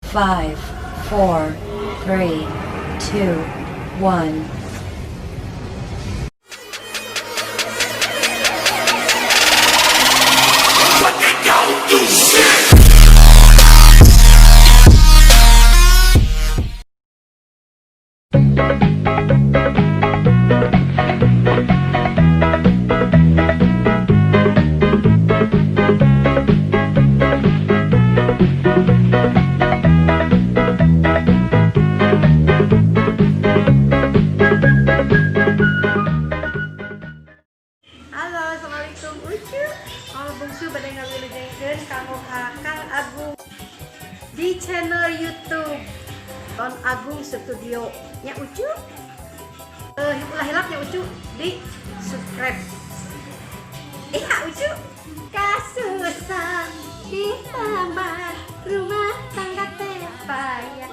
5, 4, 3, 2, 1. Halo, assalamualaikum Ucu. Kalau bungsu pada ngambil jengkeun kamu Kang Agung di channel YouTube Ton Agung Studio nya Ucu. Hilap-hilapnya Ucu di subscribe. Iya Ucu. Kasusan di taman rumah tangga teh payah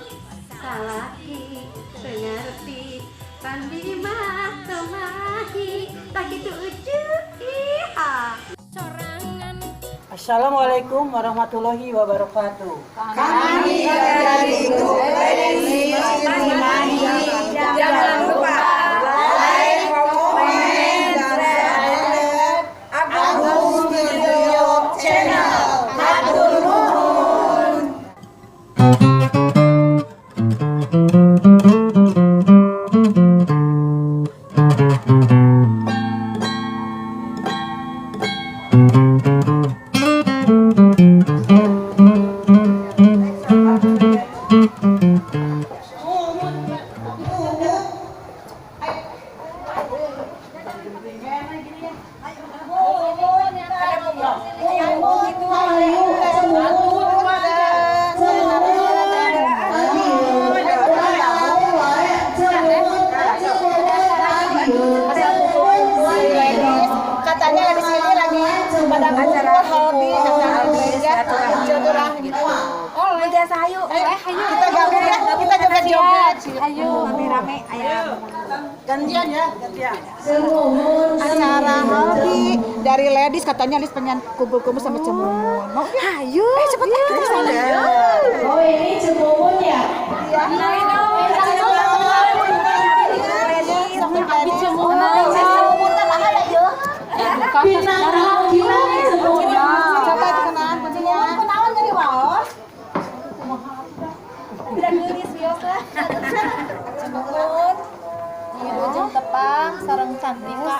salaki sengerti pandi mah tomahi tak gitu Ucu. Iya. Assalamualaikum warahmatullahi wabarakatuh. Kami dari grup Lady Cimahi. Jangan lupa like, komen, dan subscribe Agung Studio Channel. Hatur nuhun. Katanya di sini lagi pada acara hobi silaturahmi. Oh, lagi sayu. Kita gabung ya, kita joget-joget. Ayo, rame-rame ayam. Gantian ya, gantian. Acara hobi dari ladies katanya Lis pengen kumpul-kumpul sama Cemumun. Mau ya? Ayo. Cepet ya kita sana. Oh, ini Cemumun ya? Iya. Coba kenalan kuncinya. Kenalan dari waos. Udah nulis biasa. Cemumun. Di ujung tepang sareng Cantika.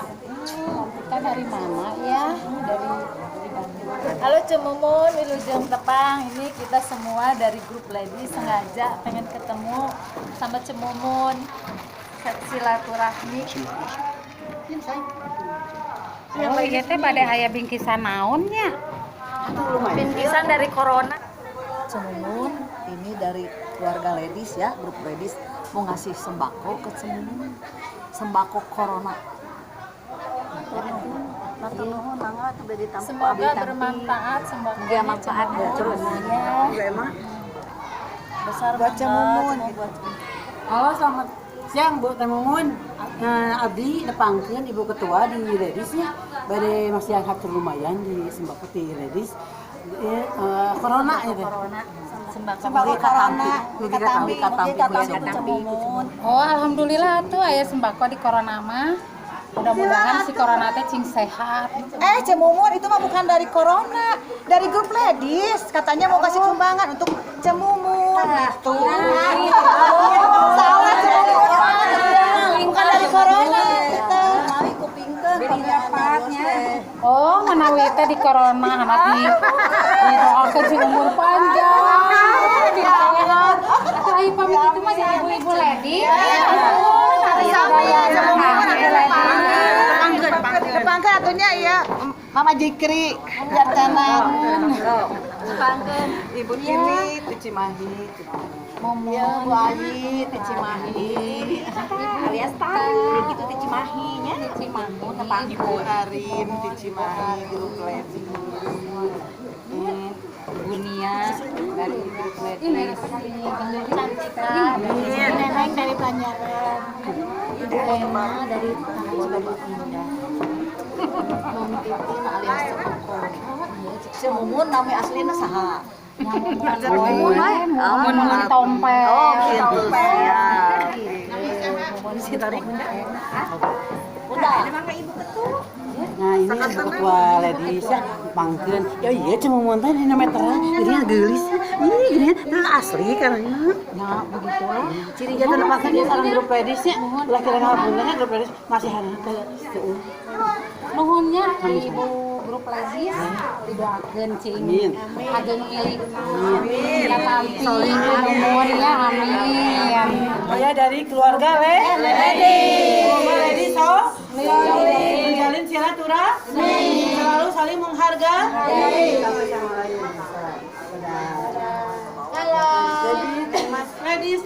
Kita dari mana ya? Dari Bandung. Halo Cemumun, Wilujeng Tepang. Ini kita semua dari grup Lady sengaja pengen ketemu sama Cemumun. Silaturahmi. Oh iya teh pada aya bingkisan naonnya? Bingkisan dari corona. Cemumun ini dari keluarga ladies ya, grup ladies mau ngasih sembako ke Cemumun, sembako corona. Semoga bermanfaat, semoga Manfaat buat Cemumunnya. Besar Buat Cemumun. Halo, selamat siang Bu Cemumun. Nah, abdi nepangkeun Ibu Ketua di ladies ya. Bade masih hatur lumayan di sembako di ladies. Corona ya teh. sembako corona, katambi Cemumun. Oh alhamdulillah tuh aya sembako di corona mah. Mudah-mudahan si corona teh cing sehat. Cemumun itu mah bukan dari corona, dari grup ladies. Katanya mau kasih sumbangan untuk Cemumun. Tuh. Salah Cemumun. Bukan dari corona. Kita Oh menawi teh di corona anak didoakeun si umur panjang. Disehat. Atuh pamit itu mah jadi ibu-ibu lady. Tepangkeun atunya iya Mama Jikri biar tenang. Tepangkeun Ibu Tini di Cimahi. Ya, Bu Ayi di Cimahi. Alias Tani gitu di Cimahi nya. Ibu Arin di Cimahi, grup ladies. Bunia dari grup ladies. Neneng dari Banyaran. Ibu Emma dari Tanjung Indah. Mami Titin alias Cekoko. Cemumun nama aslinya saha? Mun tompel. Oh, gitu. Siap. Si tarik udah. Nah ini ketua ladies ya, pangkeun. Ya iya cuma muntah di meteran, jadinya geulis. Ini gini terus asli karena. Nah begitu. Ciri jatuh pangkeun dia sareng grup ladiesnya. Laki-laki ngabunnya grup ladies masih hareup teu. Nuhunnya ibu grup ladies didoakeun cing ageng ilik. Ya tampi nuhun ya amin. Ya dari keluarga ladies. Keluarga ladies so. Menjalin silaturahmi, selalu saling menghargai. Halo. Ladies.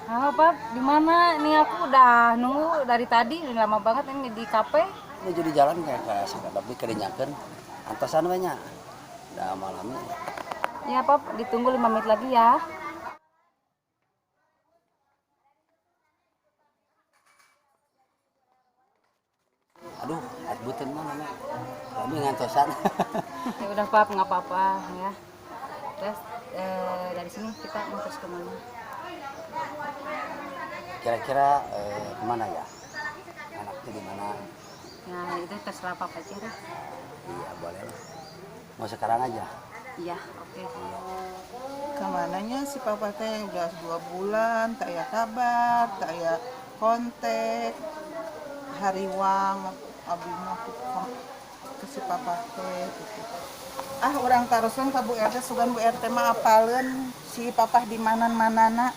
Halo Pap, di mana? Nih aku udah nunggu dari tadi, udah lama banget ini di kafe. Menuju di jalan kayak sudah tapi kerinyakan antasan banyak udah malamnya. Ya Pap, ditunggu 5 menit lagi ya. Aduh, air buten mana nih? Kami ngantosan. Ya udah Pap, nggak apa-apa ya. Terus dari sini kita mau terus kemana? Kira-kira kemana ya? Anaknya di mana? Nah itu terserah Pap aja deh. Iya boleh lah. Mau sekarang aja. Iya, oke. Kemananya si papa teh udah 2 bulan tak ya kabar, tak ya kontak, hariwang abi mah ke si papa teh gitu. Orang tarusan ke Bu RT sugan Bu RT mah apaleun si papa di mana-manana.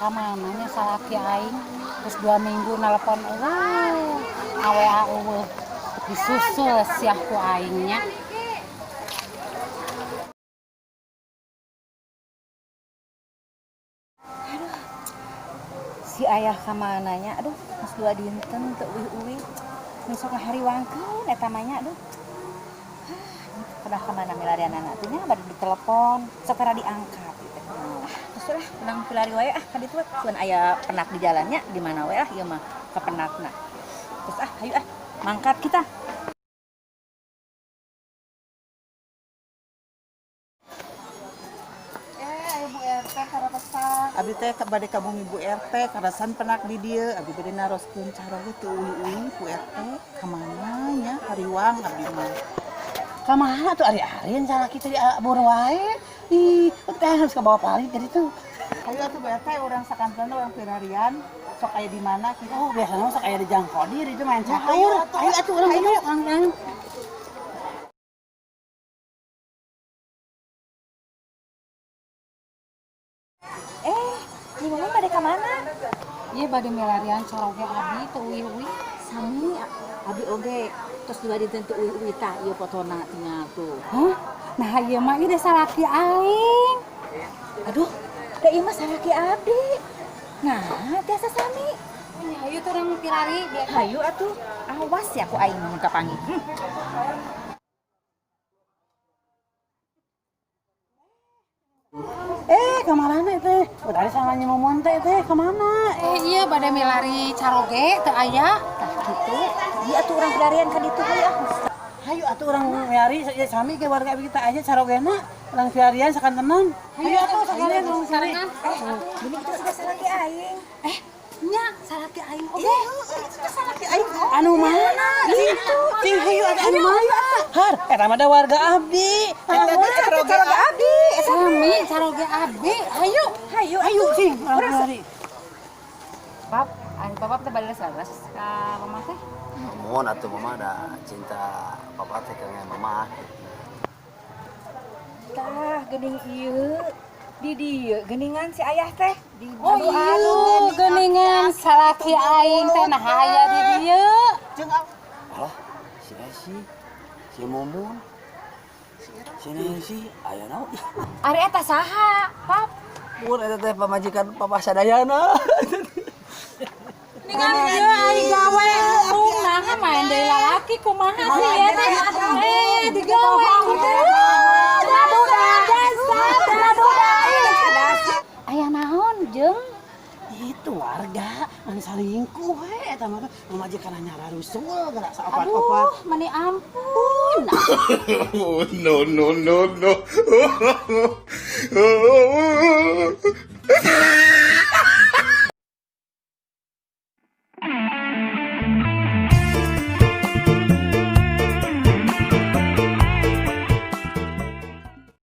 Kamananya salaki aing terus 2 minggu nelpon awe eueuh disusul siah ku aingnya. Si ayah kamananya aduh geus 2 dinten teu uwi-uwi nu sok ngahariwangkeun eta mah nya aduh. Pernah kemana milarian anak teh nya bade ditelepon sakara diangkat teh kumaha. Terus lah penang pilari wae ka ditu keun aya penak di jalannya di mana wae ieu mah ka penakna. Terus hayu mangkat kita. Ayo Bu RT karapesan. Abi teh bade ka bumi Bu RT karasan penak di dieu, abi bade naroskeun caroge teu uwi-uwi Bu RT ka mana nya hariwang abi mah. Kamana tuh ari-arian salah kita di abur wae. Ih, teh harus ke bawah paling jadi tuh. Ayo atuh Bu RT urang sakanteun urang pirarian sok aya di mana kita. Oh, biasanya sok aya di Jangkodir itu main catur. Ayo atuh urang kitu urang. Di mana bade ka mana? Ieu bade milarian coroge abi teu uwi-uwi. Sami abi oge tos 2 dinten teu uwi-uwi tah ieu fotona tinggal tuh. Hah? Nah ieu mah ieu desa laki aing. Aduh, da ieu mah salaki abi. Nah, tiasa sami. Ayo tuh orang pirari biar Hayu atuh, awas ya ku aing mun kapanggih. Kemana teh? Udah ada salahnya momon teh kemana? iya bade milari caroge teu aya. Tah kitu, ieu atuh urang pilarian ka ditu we ah. Hayu atuh urang nyari sami ke warga kita aja carogena urang piarian sakantenan. Hayu atuh sakalian urang sarengan. Gini kita sudah salaki aing. Nya salaki aing oge. Iya, sudah salaki aing. Anu mana? Itu. Cing hayu anu mana? Har, eta mah da warga abdi. Caroge abi. Sami caroge abi. Hayu. Hayu cing urang piari. Pap, ari papa teh bade salas ka mama teh. Mohon atuh mama ada cinta papa teh ke mama. Tah geuning ieu di dieu geuningan si ayah teh. Oh iya, geuningan salaki aing teh nah aya di dieu. Alah, si Esi, si Mumun, si Nancy, aya naon? Ari eta saha, Pap? Mun eta teh pamajikan Papa Sadayana. Ningan ieu ari gawe ung naha main deui lalaki kumaha sih ya teh? Digawe teh. Aya naon jeung? Itu warga anu salingkuh we eta mah pamajikan nyara rusul geura saopat-opat. Aduh, mani ampun. Oh, no, no, no, no.